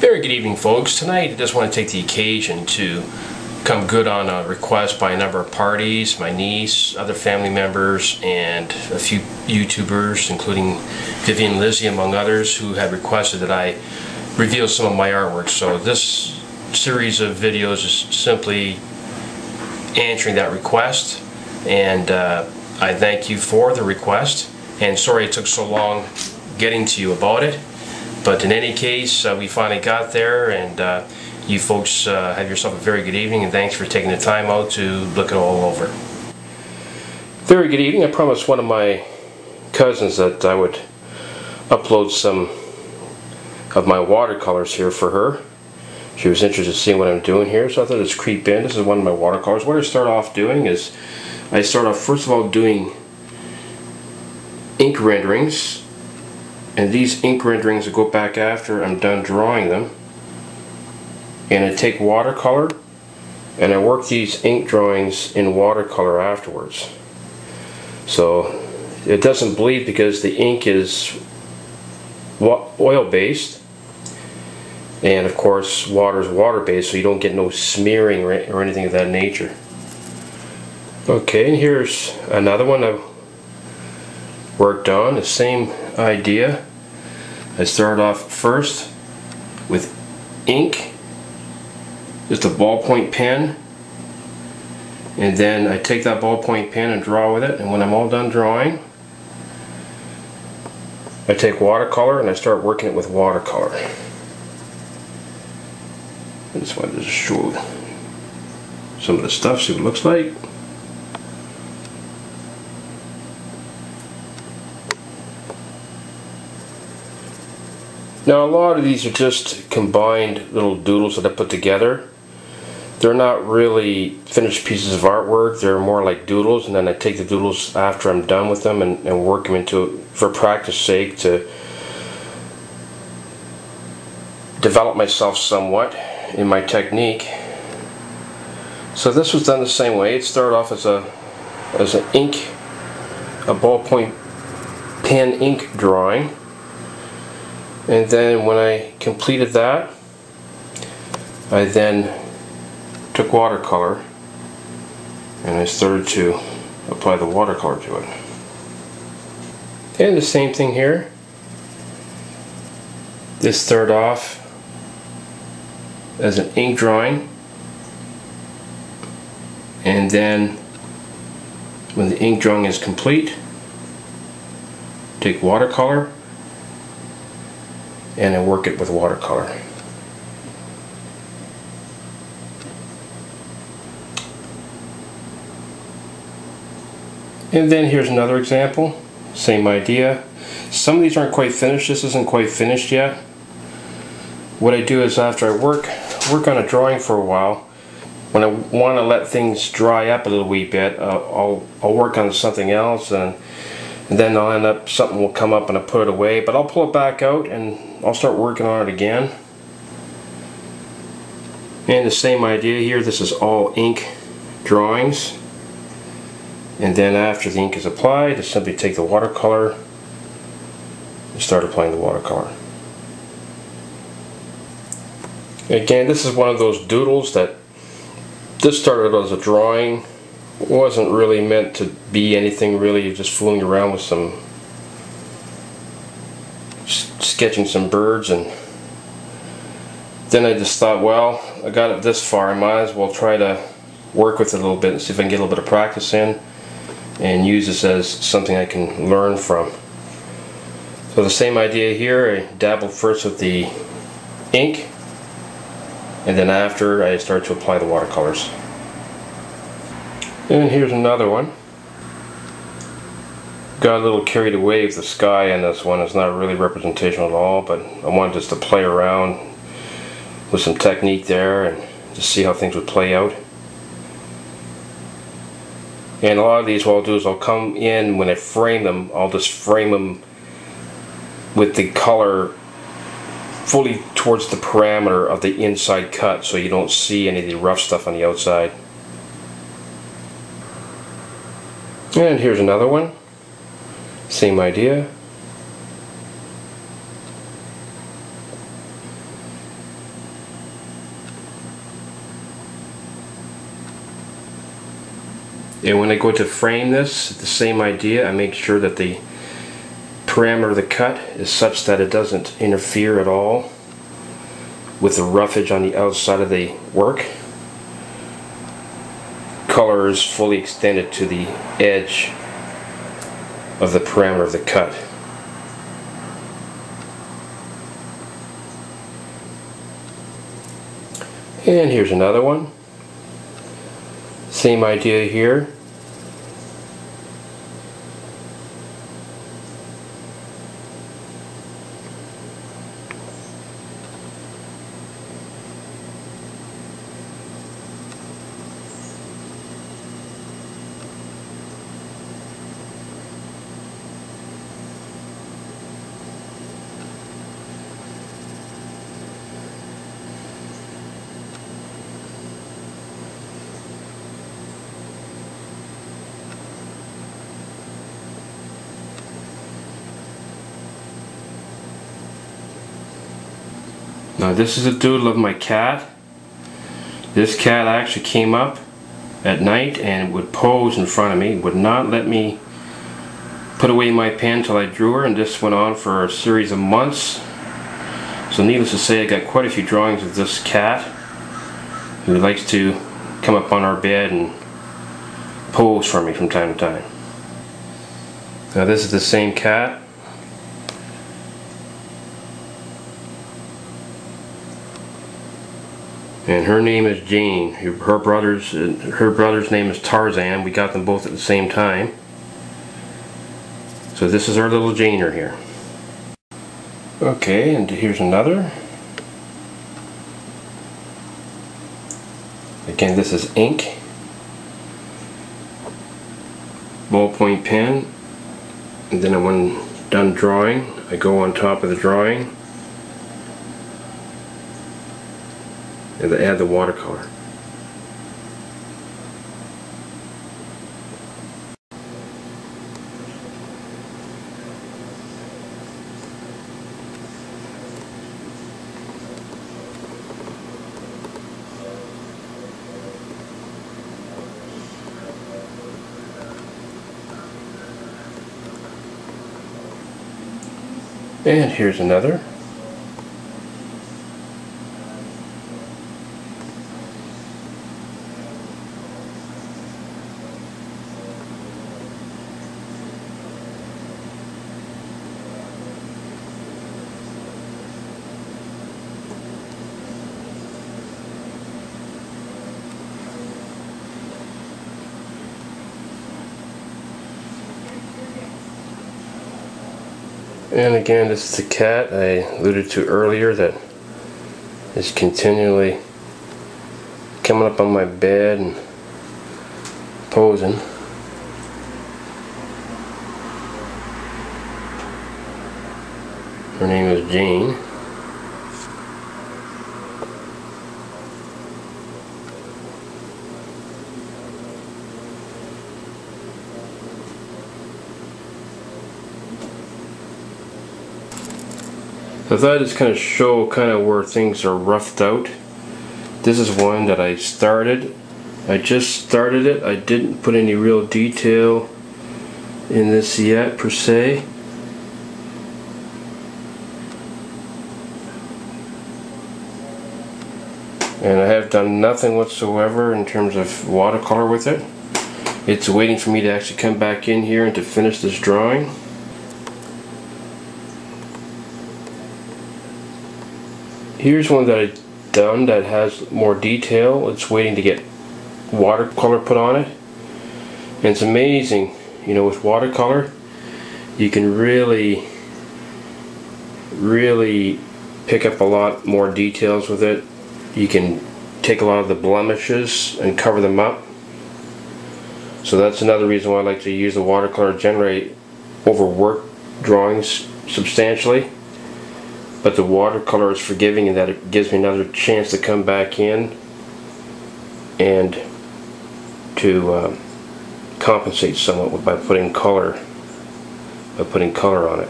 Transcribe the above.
Very good evening, folks. Tonight I just want to take the occasion to come good on a request by a number of parties, my niece, other family members, and a few YouTubers, including Vivian Lizzie, among others, who had requested that I reveal some of my artwork. So this series of videos is simply answering that request, and I thank you for the request, and sorry it took so long getting to you about it. But in any case, we finally got there, and you folks have yourself a very good evening, and thanks for taking the time out to look it all over. Very good evening. I promised one of my cousins that I would upload some of my watercolors here for her. She was interested in seeing what I'm doing here, so I thought I'd just creep in. This is one of my watercolors. What I start off doing is, I start off first of all doing ink renderings. And these ink renderings will go back after I'm done drawing them. And I take watercolor and I work these ink drawings in watercolor afterwards. So it doesn't bleed because the ink is oil based, and of course water is water based, so you don't get no smearing or anything of that nature. Okay, and here's another one I've worked on, the same idea. I start off first with ink, just a ballpoint pen, and then I take that ballpoint pen and draw with it, and when I'm all done drawing, I take watercolor and I start working it with watercolor. I just wanted to show some of the stuff, see what it looks like. Now a lot of these are just combined little doodles that I put together. They're not really finished pieces of artwork, they're more like doodles, and then I take the doodles after I'm done with them and work them into, for practice sake, to develop myself somewhat in my technique. So this was done the same way. It started off as a ballpoint pen ink drawing. And then when I completed that, I then took watercolor and I started to apply the watercolor to it. And the same thing here. This started off as an ink drawing, and then when the ink drawing is complete, take watercolor and I work it with watercolor. And then here's another example, same idea. Some of these aren't quite finished. This isn't quite finished yet. What I do is, after I work on a drawing for a while, when I want to let things dry up a little wee bit, I'll work on something else, and then I'll end up, something will come up and I put it away, but I'll pull it back out and I'll start working on it again. And the same idea here, this is all ink drawings. And then after the ink is applied, I simply take the watercolor and start applying the watercolor. Again, this is one of those doodles that this started as a drawing. It wasn't really meant to be anything really, just fooling around with some, sketching some birds, and then I just thought, well, I got it this far, I might as well try to work with it a little bit and see if I can get a little bit of practice in and use this as something I can learn from. So the same idea here, I dabbled first with the ink, and then after I start to apply the watercolors. And here's another one. Got a little carried away with the sky in this one. It's not really representational at all, but I wanted just to play around with some technique there and just see how things would play out. And a lot of these, what I'll do is I'll come in, when I frame them, I'll just frame them with the color fully towards the parameter of the inside cut, so you don't see any of the rough stuff on the outside. And here's another one, same idea. And when I go to frame this, the same idea. I make sure that the parameter of the cut is such that it doesn't interfere at all with the roughage on the outside of the work. Color is fully extended to the edge of the parameter of the cut. And here's another one. Same idea here. Now this is a doodle of my cat. This cat actually came up at night and would pose in front of me, would not let me put away my pen until I drew her, and this went on for a series of months. So needless to say, I got quite a few drawings of this cat who likes to come up on our bed and pose for me from time to time. Now this is the same cat. And her name is Jane. Her brother's name is Tarzan. We got them both at the same time. So this is our little Janer here. Okay, and here's another. Again, this is ink, ballpoint pen, and then when done drawing, I go on top of the drawing and add the watercolor. And here's another. And again, this is the cat I alluded to earlier that is continually coming up on my bed and posing. Her name is Jane. I thought I'd just kind of show where things are roughed out. This is one that I started. I just started it. I didn't put any real detail in this yet per se. And I have done nothing whatsoever in terms of watercolor with it. It's waiting for me to actually come back in here and to finish this drawing. Here's one that I've done that has more detail. It's waiting to get watercolor put on it. And it's amazing, you know, with watercolor you can really pick up a lot more details with it. You can take a lot of the blemishes and cover them up. So that's another reason why I like to use the watercolor generally over work drawings substantially. But the watercolor is forgiving in that it gives me another chance to come back in and to compensate somewhat by putting color on it.